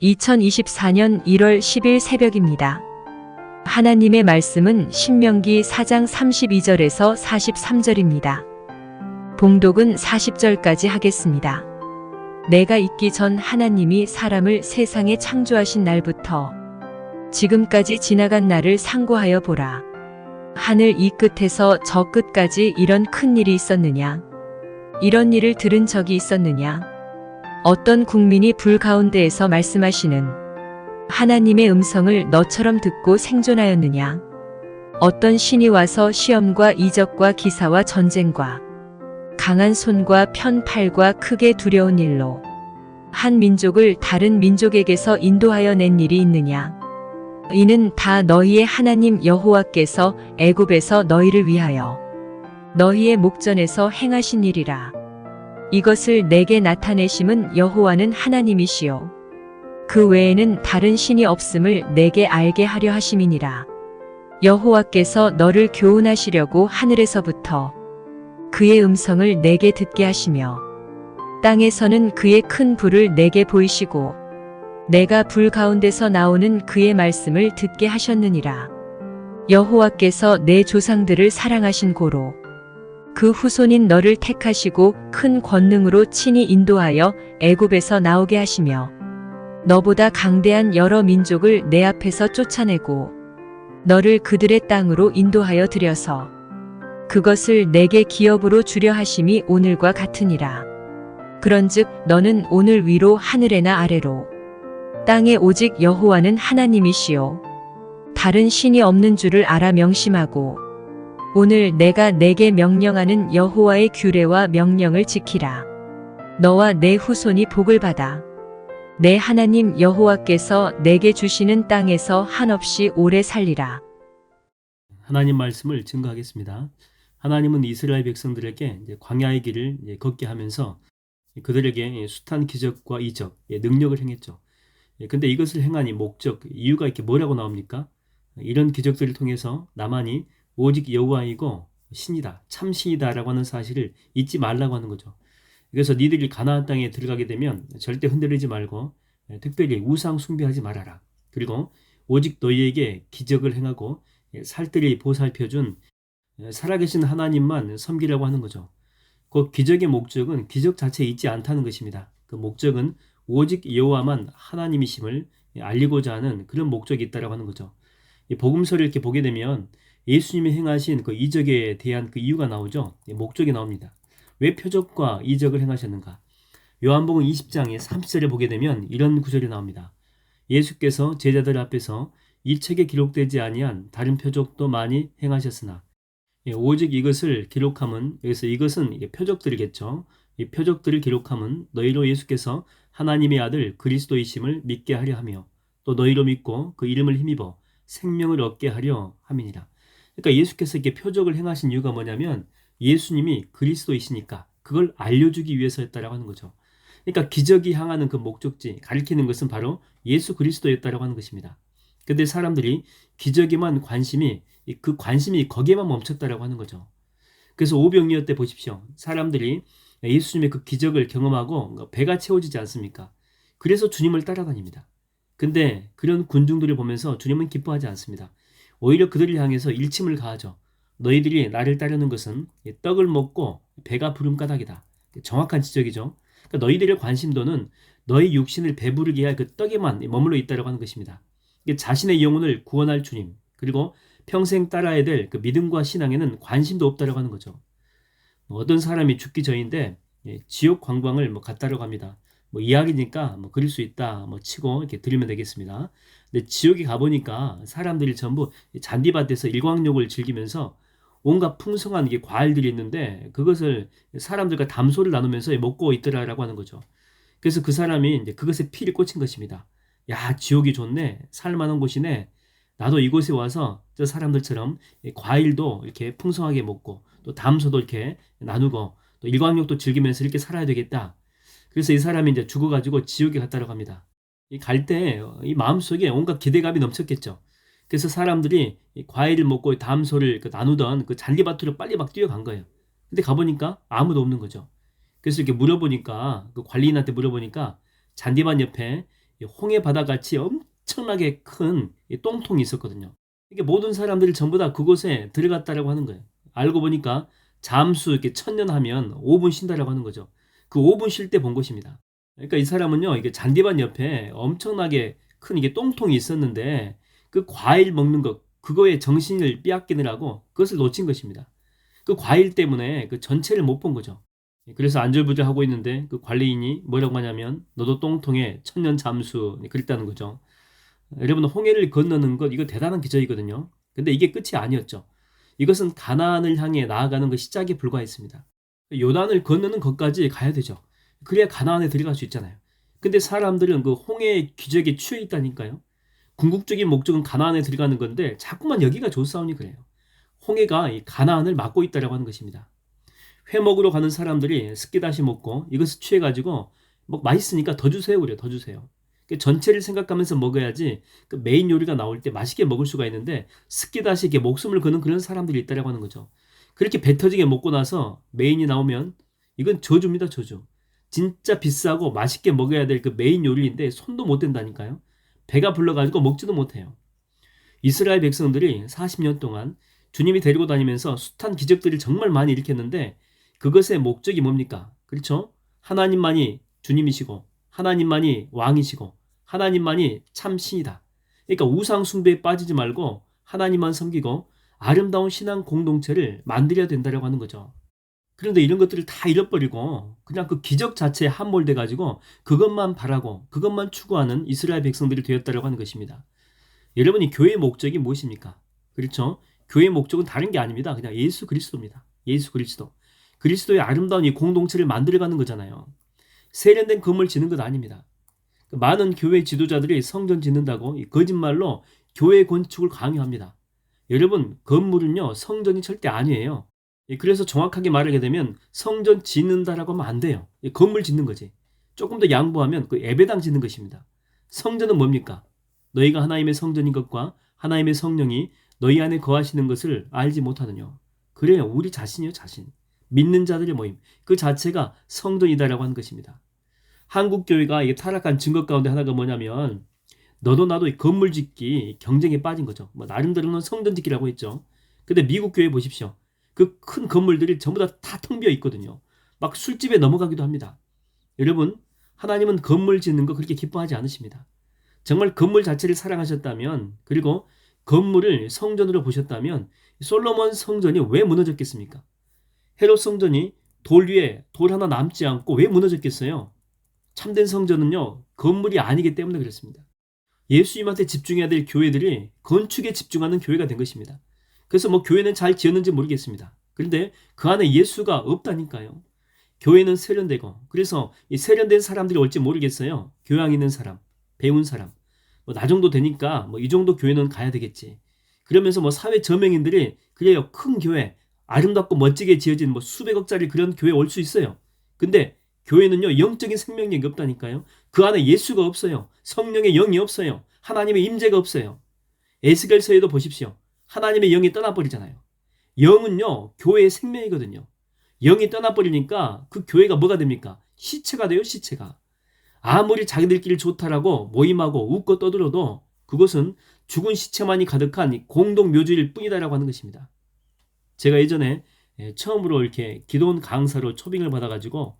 2024년 1월 10일 새벽입니다. 하나님의 말씀은 신명기 4장 32절에서 43절입니다. 봉독은 40절까지 하겠습니다. 내가 있기 전 하나님이 사람을 세상에 창조하신 날부터 지금까지 지나간 날을 상고하여 보라. 하늘 이 끝에서 저 끝까지 이런 큰 일이 있었느냐? 이런 일을 들은 적이 있었느냐? 어떤 국민이 불 가운데에서 말씀하시는 하나님의 음성을 너처럼 듣고 생존하였느냐? 어떤 신이 와서 시험과 이적과 기사와 전쟁과 강한 손과 편 팔과 크게 두려운 일로 한 민족을 다른 민족에게서 인도하여 낸 일이 있느냐? 이는 다 너희의 하나님 여호와께서 애굽에서 너희를 위하여 너희의 목전에서 행하신 일이라. 이것을 내게 나타내심은 여호와는 하나님이시요 그 외에는 다른 신이 없음을 내게 알게 하려 하심이니라. 여호와께서 너를 교훈하시려고 하늘에서부터 그의 음성을 내게 듣게 하시며 땅에서는 그의 큰 불을 내게 보이시고 내가 불 가운데서 나오는 그의 말씀을 듣게 하셨느니라. 여호와께서 내 조상들을 사랑하신 고로 그 후손인 너를 택하시고 큰 권능으로 친히 인도하여 애굽에서 나오게 하시며 너보다 강대한 여러 민족을 내 앞에서 쫓아내고 너를 그들의 땅으로 인도하여 들여서 그것을 내게 기업으로 주려 하심이 오늘과 같으니라. 그런즉 너는 오늘 위로 하늘에나 아래로 땅에 오직 여호와는 하나님이시요 다른 신이 없는 줄을 알아 명심하고 오늘 내가 내게 명령하는 여호와의 규례와 명령을 지키라. 너와 내 후손이 복을 받아 내 하나님 여호와께서 내게 주시는 땅에서 한없이 오래 살리라. 하나님 말씀을 증거하겠습니다. 하나님은 이스라엘 백성들에게 광야의 길을 걷게 하면서 그들에게 숱한 기적과 이적, 능력을 행했죠. 근데 이것을 행한 이 목적, 이유가 이렇게 뭐라고 나옵니까? 이런 기적들을 통해서 나만이 오직 여호와이고 신이다, 참 신이다라고 하는 사실을 잊지 말라고 하는 거죠. 그래서 니들이 가나안 땅에 들어가게 되면 절대 흔들리지 말고 특별히 우상 숭배하지 말아라. 그리고 오직 너희에게 기적을 행하고 살뜰히 보살펴준 살아계신 하나님만 섬기라고 하는 거죠. 그 기적의 목적은 기적 자체에 있지 않다는 것입니다. 그 목적은 오직 여호와만 하나님이심을 알리고자 하는 그런 목적이 있다라고 하는 거죠. 이 복음서를 이렇게 보게 되면 예수님이 행하신 그 이적에 대한 그 이유가 나오죠. 목적이 나옵니다. 왜 표적과 이적을 행하셨는가? 요한복음 20장의 30절에 보게 되면 이런 구절이 나옵니다. 예수께서 제자들 앞에서 이 책에 기록되지 아니한 다른 표적도 많이 행하셨으나 오직 이것을 기록함은, 여기서 이것은 표적들이겠죠. 이 표적들을 기록함은 너희로 예수께서 하나님의 아들 그리스도이심을 믿게 하려 하며 또 너희로 믿고 그 이름을 힘입어 생명을 얻게 하려 함이니라. 그러니까 예수께서 이렇게 표적을 행하신 이유가 뭐냐면 예수님이 그리스도이시니까 그걸 알려주기 위해서였다라고 하는 거죠. 그러니까 기적이 향하는 그 목적지, 가리키는 것은 바로 예수 그리스도였다라고 하는 것입니다. 근데 사람들이 기적에만 그 관심이 거기에만 멈췄다라고 하는 거죠. 그래서 오병이어 때 보십시오. 사람들이 예수님의 그 기적을 경험하고 배가 채워지지 않습니까? 그래서 주님을 따라다닙니다. 근데 그런 군중들을 보면서 주님은 기뻐하지 않습니다. 오히려 그들을 향해서 일침을 가하죠. 너희들이 나를 따르는 것은 떡을 먹고 배가 부른 까닭이다. 정확한 지적이죠. 그러니까 너희들의 관심도는 너희 육신을 배부르게 할 그 떡에만 머물러 있다고 하는 것입니다. 자신의 영혼을 구원할 주님, 그리고 평생 따라야 될 그 믿음과 신앙에는 관심도 없다고 하는 거죠. 어떤 사람이 죽기 전인데 지옥 관광을 갔다라고 합니다. 이야기니까 그릴 수 있다 치고 이렇게 드리면 되겠습니다. 근데 지옥에 가보니까 사람들이 전부 잔디밭에서 일광욕을 즐기면서 온갖 풍성한 과일들이 있는데 그것을 사람들과 담소를 나누면서 먹고 있더라라고 하는 거죠. 그래서 그 사람이 이제 그것에 피를 꽂힌 것입니다. 야, 지옥이 좋네, 살만한 곳이네. 나도 이곳에 와서 저 사람들처럼 과일도 이렇게 풍성하게 먹고 또 담소도 이렇게 나누고 또 일광욕도 즐기면서 이렇게 살아야 되겠다. 그래서 이 사람이 이제 죽어가지고 지옥에 갔다고 합니다. 갈 때 이 마음속에 온갖 기대감이 넘쳤겠죠. 그래서 사람들이 이 과일을 먹고 담소를 나누던 그 잔디밭으로 빨리 막 뛰어간 거예요. 근데 가보니까 아무도 없는 거죠. 그래서 이렇게 물어보니까 그 관리인한테 물어보니까 잔디밭 옆에 홍해 바다같이 엄청나게 큰 똥통이 있었거든요. 이게 모든 사람들이 전부 다 그곳에 들어갔다라고 하는 거예요. 알고 보니까 잠수 이렇게 1000년 하면 5분 쉰다라고 하는 거죠. 그 5분 쉴 때 본 것입니다. 그러니까 이 사람은요, 이게 잔디밭 옆에 엄청나게 큰 이게 똥통이 있었는데 그 과일 먹는 것, 그거에 정신을 빼앗기느라고 그것을 놓친 것입니다. 그 과일 때문에 그 전체를 못 본 거죠. 그래서 안절부절하고 있는데 그 관리인이 뭐라고 하냐면 너도 똥통에 1000년 잠수 그랬다는 거죠. 여러분 홍해를 건너는 것 이거 대단한 기적이거든요. 근데 이게 끝이 아니었죠. 이것은 가나안을 향해 나아가는 그 시작에 불과했습니다. 요단을 건너는 것까지 가야 되죠. 그래야 가나안에 들어갈 수 있잖아요. 근데 사람들은 그 홍해의 기적에 취해 있다니까요. 궁극적인 목적은 가나안에 들어가는 건데 자꾸만 여기가 좋사오니 그래요. 홍해가 이 가나안을 막고 있다라고 하는 것입니다. 회 먹으러 가는 사람들이 스키다시 먹고 이것을 취해가지고 뭐 맛있으니까 더 주세요 그래요. 더 주세요. 전체를 생각하면서 먹어야지 그 메인 요리가 나올 때 맛있게 먹을 수가 있는데 스키다시 이렇게 목숨을 거는 그런 사람들이 있다라고 하는 거죠. 그렇게 배 터지게 먹고 나서 메인이 나오면 이건 저주입니다. 저주. 진짜 비싸고 맛있게 먹어야 될 그 메인 요리인데 손도 못 댄다니까요. 배가 불러가지고 먹지도 못해요. 이스라엘 백성들이 40년 동안 주님이 데리고 다니면서 숱한 기적들을 정말 많이 일으켰는데 그것의 목적이 뭡니까? 그렇죠? 하나님만이 주님이시고 하나님만이 왕이시고 하나님만이 참 신이다. 그러니까 우상 숭배에 빠지지 말고 하나님만 섬기고 아름다운 신앙 공동체를 만들어야 된다고 하는 거죠. 그런데 이런 것들을 다 잃어버리고 그냥 그 기적 자체에 함몰돼 가지고 그것만 바라고 그것만 추구하는 이스라엘 백성들이 되었다고 하는 것입니다. 여러분이 교회의 목적이 무엇입니까? 그렇죠? 교회의 목적은 다른 게 아닙니다. 그냥 예수 그리스도입니다. 예수 그리스도. 그리스도의 아름다운 이 공동체를 만들어가는 거잖아요. 세련된 건물 짓는 것 아닙니다. 많은 교회 지도자들이 성전 짓는다고 거짓말로 교회 건축을 강요합니다. 여러분 건물은요 성전이 절대 아니에요. 그래서 정확하게 말하게 되면 성전 짓는다라고 하면 안 돼요. 건물 짓는 거지. 조금 더 양보하면 그 예배당 짓는 것입니다. 성전은 뭡니까? 너희가 하나님의 성전인 것과 하나님의 성령이 너희 안에 거하시는 것을 알지 못하느냐. 그래요. 우리 자신이요 자신. 믿는 자들의 모임. 그 자체가 성전이다라고 하는 것입니다. 한국 교회가 타락한 증거 가운데 하나가 뭐냐면 너도 나도 건물 짓기 경쟁에 빠진 거죠. 뭐 나름대로는 성전 짓기라고 했죠. 근데 미국 교회 보십시오. 그 큰 건물들이 전부 다 텅 비어 있거든요. 막 술집에 넘어가기도 합니다. 여러분 하나님은 건물 짓는 거 그렇게 기뻐하지 않으십니다. 정말 건물 자체를 사랑하셨다면 그리고 건물을 성전으로 보셨다면 솔로몬 성전이 왜 무너졌겠습니까? 헤롯 성전이 돌 위에 돌 하나 남지 않고 왜 무너졌겠어요? 참된 성전은요 건물이 아니기 때문에 그렇습니다. 예수님한테 집중해야 될 교회들이 건축에 집중하는 교회가 된 것입니다. 그래서 뭐 교회는 잘 지었는지 모르겠습니다. 그런데 그 안에 예수가 없다니까요. 교회는 세련되고 그래서 이 세련된 사람들이 올지 모르겠어요. 교양 있는 사람, 배운 사람. 뭐 나 정도 되니까 뭐 이 정도 교회는 가야 되겠지. 그러면서 뭐 사회 저명인들이 그래요. 큰 교회, 아름답고 멋지게 지어진 뭐 수백억짜리 그런 교회 올 수 있어요. 근데 교회는요 영적인 생명력이 없다니까요. 그 안에 예수가 없어요. 성령의 영이 없어요. 하나님의 임재가 없어요. 에스겔서에도 보십시오. 하나님의 영이 떠나버리잖아요. 영은요 교회의 생명이거든요. 영이 떠나버리니까 그 교회가 뭐가 됩니까? 시체가 돼요. 시체가. 아무리 자기들끼리 좋다라고 모임하고 웃고 떠들어도 그것은 죽은 시체만이 가득한 공동묘지일 뿐이다라고 하는 것입니다. 제가 예전에 처음으로 이렇게 기도원 강사로 초빙을 받아가지고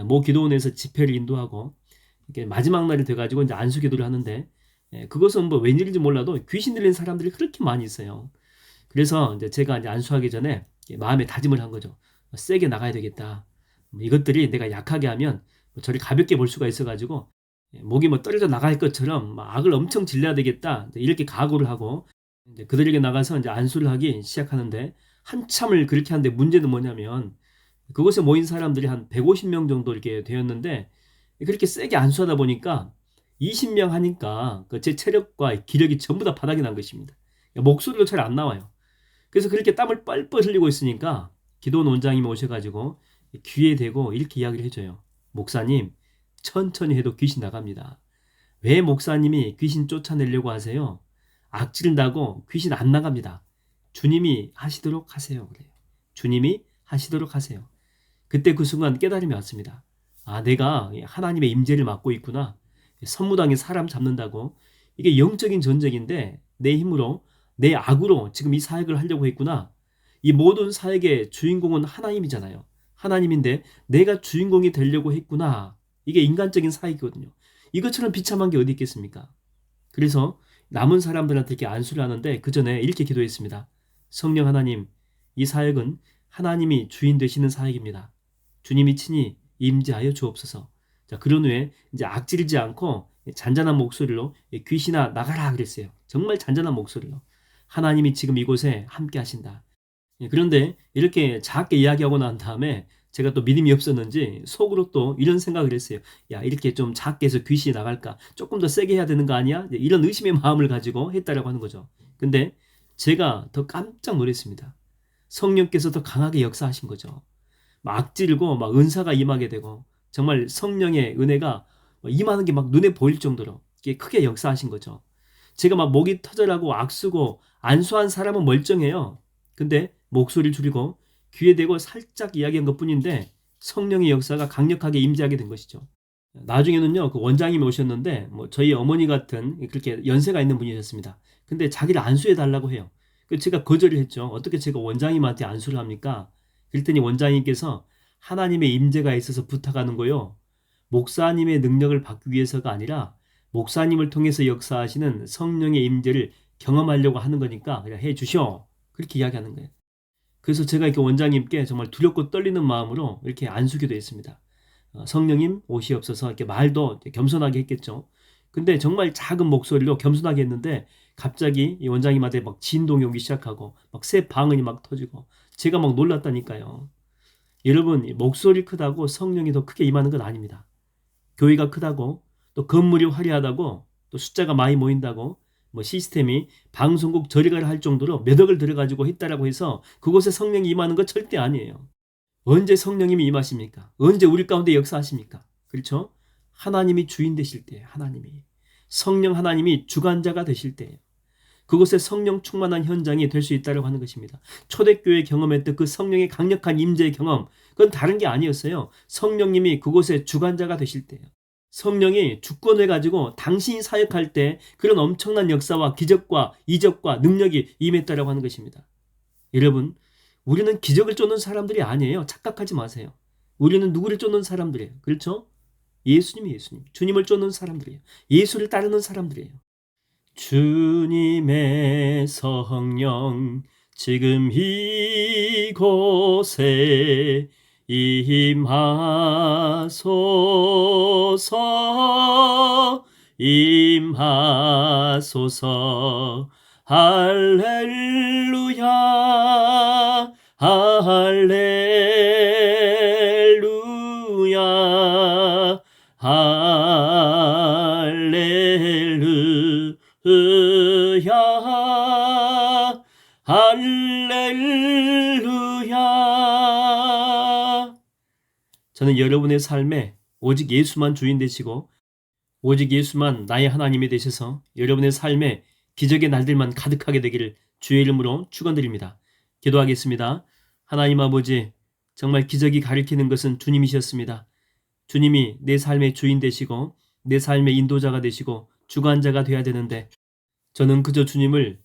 모 기도원에서 집회를 인도하고 이렇게 마지막 날이 돼가지고 이제 안수기도를 하는데 그것은 뭐 웬일인지 몰라도 귀신 들린 사람들이 그렇게 많이 있어요. 그래서 이제 제가 이제 안수하기 전에 마음에 다짐을 한 거죠. 세게 나가야 되겠다. 이것들이 내가 약하게 하면 저를 가볍게 볼 수가 있어가지고 목이 뭐 떨어져 나갈 것처럼 막 악을 엄청 질러야 되겠다. 이렇게 각오를 하고 이제 그들에게 나가서 이제 안수를 하기 시작하는데 한참을 그렇게 하는데 문제는 뭐냐면 그곳에 모인 사람들이 한 150명 정도 이렇게 되었는데 그렇게 세게 안수하다 보니까 20명 하니까 제 체력과 기력이 전부 다 바닥이 난 것입니다. 목소리도 잘 안 나와요. 그래서 그렇게 땀을 뻘뻘 흘리고 있으니까 기도원 원장님이 오셔가지고 귀에 대고 이렇게 이야기를 해줘요. 목사님, 천천히 해도 귀신 나갑니다. 왜 목사님이 귀신 쫓아내려고 하세요? 악질 나고 귀신 안 나갑니다. 주님이 하시도록 하세요. 그래요. 주님이 하시도록 하세요. 그때 그 순간 깨달음이 왔습니다. 아, 내가 하나님의 임재를 맡고 있구나. 선무당에 사람 잡는다고. 이게 영적인 전쟁인데 내 힘으로, 내 악으로 지금 이 사역을 하려고 했구나. 이 모든 사역의 주인공은 하나님이잖아요. 하나님인데 내가 주인공이 되려고 했구나. 이게 인간적인 사역이거든요. 이것처럼 비참한 게 어디 있겠습니까? 그래서 남은 사람들한테 이렇게 안수를 하는데 그 전에 이렇게 기도했습니다. 성령 하나님, 이 사역은 하나님이 주인 되시는 사역입니다. 주님이 친히 임재하여 주옵소서. 자, 그런 후에 이제 악지르지 않고 잔잔한 목소리로 귀신아 나가라 그랬어요. 정말 잔잔한 목소리로. 하나님이 지금 이곳에 함께 하신다. 그런데 이렇게 작게 이야기하고 난 다음에 제가 또 믿음이 없었는지 속으로 또 이런 생각을 했어요. 야, 이렇게 좀 작게 해서 귀신이 나갈까? 조금 더 세게 해야 되는 거 아니야? 이런 의심의 마음을 가지고 했다라고 하는 거죠. 근데 제가 더 깜짝 놀랐습니다. 성령께서 더 강하게 역사하신 거죠. 막 악질고 막 은사가 임하게 되고 정말 성령의 은혜가 임하는 게 막 눈에 보일 정도로 크게 역사하신 거죠. 제가 막 목이 터져라고 악쓰고 안수한 사람은 멀쩡해요. 근데 목소리를 줄이고 귀에 대고 살짝 이야기한 것뿐인데 성령의 역사가 강력하게 임재하게 된 것이죠. 나중에는요, 그 원장님이 오셨는데 뭐 저희 어머니 같은 그렇게 연세가 있는 분이셨습니다. 근데 자기를 안수해 달라고 해요. 그래서 제가 거절을 했죠. 어떻게 제가 원장님한테 안수를 합니까? 그랬더니 원장님께서 하나님의 임재가 있어서 부탁하는 거요. 목사님의 능력을 받기 위해서가 아니라 목사님을 통해서 역사하시는 성령의 임재를 경험하려고 하는 거니까 그냥 해 주셔. 그렇게 이야기하는 거예요. 그래서 제가 이렇게 원장님께 정말 두렵고 떨리는 마음으로 이렇게 안수기도 했습니다. 성령님 오시옵소서. 이렇게 말도 겸손하게 했겠죠. 근데 정말 작은 목소리로 겸손하게 했는데 갑자기 이 원장님한테 막 진동이 오기 시작하고 막 새 방언이 막 터지고 제가 막 놀랐다니까요. 여러분, 목소리 크다고 성령이 더 크게 임하는 건 아닙니다. 교회가 크다고 또 건물이 화려하다고 또 숫자가 많이 모인다고 뭐 시스템이 방송국 저리가를 할 정도로 몇 억을 들여가지고 했다라고 해서 그곳에 성령이 임하는 거 절대 아니에요. 언제 성령님이 임하십니까? 언제 우리 가운데 역사하십니까? 그렇죠? 하나님이 주인 되실 때, 하나님이 성령 하나님이 주관자가 되실 때예요. 그곳에 성령 충만한 현장이 될 수 있다고 하는 것입니다. 초대교회 경험했던 그 성령의 강력한 임재의 경험, 그건 다른 게 아니었어요. 성령님이 그곳에 주관자가 되실 때예요. 성령이 주권을 가지고 당신이 사역할 때 그런 엄청난 역사와 기적과 이적과 능력이 임했다라고 하는 것입니다. 여러분, 우리는 기적을 쫓는 사람들이 아니에요. 착각하지 마세요. 우리는 누구를 쫓는 사람들이에요. 그렇죠? 예수님. 주님을 쫓는 사람들이에요. 예수를 따르는 사람들이에요. 주님의 성령 지금 이곳에 임하소서 할렐루야 할렐루야 할렐루야 할렐루야. 저는 여러분의 삶에 오직 예수만 주인 되시고 오직 예수만 나의 하나님이 되셔서 여러분의 삶에 기적의 날들만 가득하게 되기를 주의 이름으로 축원드립니다. 기도하겠습니다. 하나님 아버지, 정말 기적이 가리키는 것은 주님이셨습니다. 주님이 내 삶의 주인 되시고 내 삶의 인도자가 되시고 주관자가 되어야 되는데 저는 그저 주님을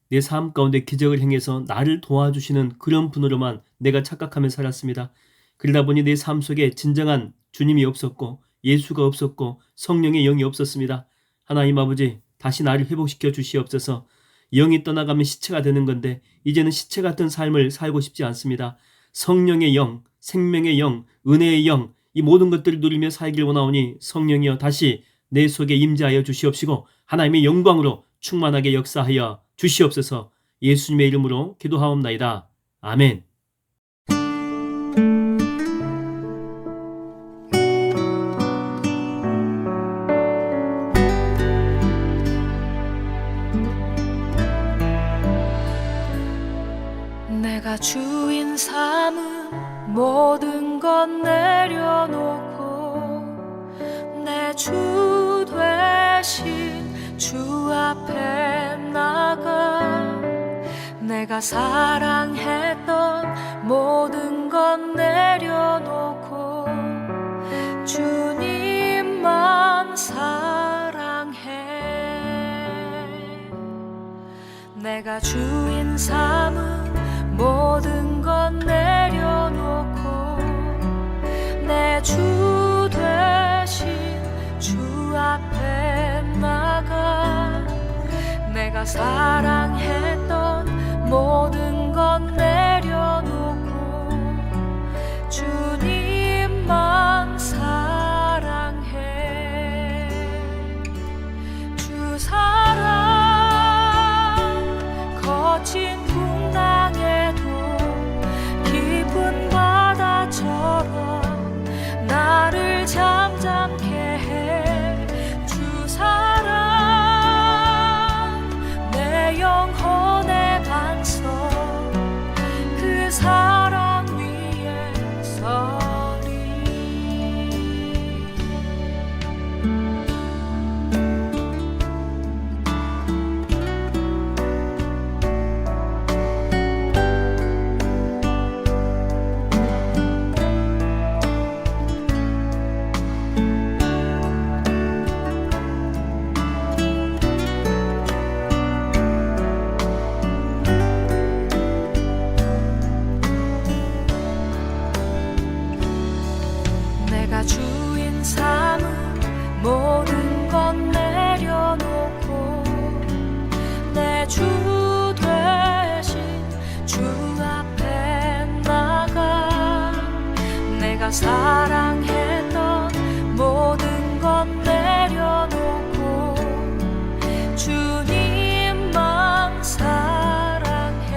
내 삶 가운데 기적을 행해서 나를 도와주시는 그런 분으로만 내가 착각하며 살았습니다. 그러다 보니 내 삶 속에 진정한 주님이 없었고 예수가 없었고 성령의 영이 없었습니다. 하나님 아버지, 다시 나를 회복시켜 주시옵소서. 영이 떠나가면 시체가 되는 건데 이제는 시체 같은 삶을 살고 싶지 않습니다. 성령의 영, 생명의 영, 은혜의 영, 이 모든 것들을 누리며 살길 원하오니 성령이여 다시 내 속에 임재하여 주시옵시고 하나님의 영광으로 충만하게 역사하여 주시옵소서. 예수님의 이름으로 기도하옵나이다. 아멘. 내가 주인 삼은 모든 것 내려놓고 내 주 되신 주 앞에 나가 내가 사랑했던 모든 것 내려놓고 주님만 내가 주인 삼은 모든 건 내려놓고 내 주 되신 주 앞에 나가 내가 사랑했던 모든 건 내려놓고 주님만 사랑해. 주 사랑 거친 풍랑에도 깊은 바다처럼 나를 잠잠케 해. 주 사랑 내 영혼의 반석 그 사랑 위에 서리. 내가 주인 삼은 모든 건 내려놓고 내 주 되신 주 앞에 나가 내가 사랑했던 모든 건 내려놓고 주님만 사랑해.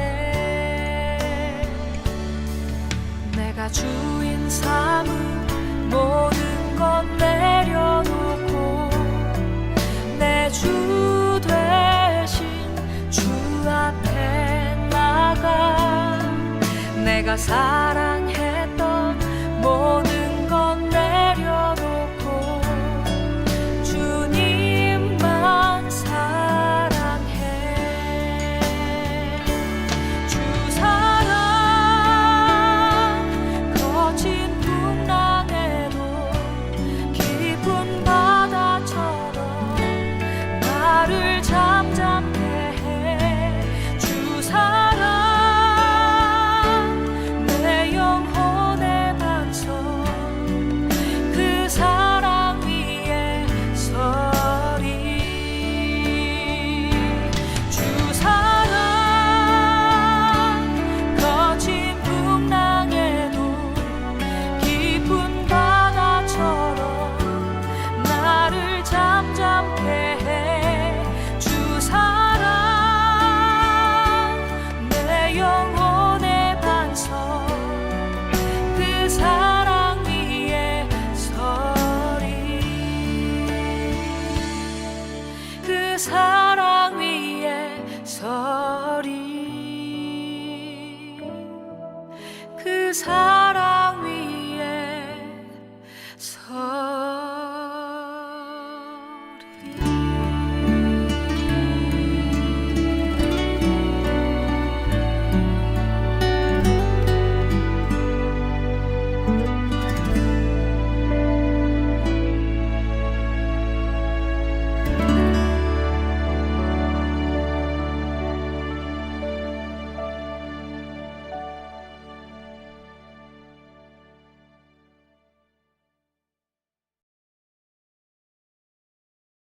내가 주인 삼은 모든 건 내려놓고 내 주 되신 주 앞에 나가 내가 사랑했던 모든 건 내려놓고 주님만 사랑해. 주 사랑 거친 풍랑에도 깊은 바다처럼 나를 잠잠케 해. 주 사랑 내 영혼의 반석 그 사랑 위에 서리. 주 사랑 거친 풍랑에도 깊은 바다처럼 나를 잠잠케 해. 주 사랑 내 영혼의 반석 그 사랑 위에 서리. 그 사랑 위에 서리. 그 사랑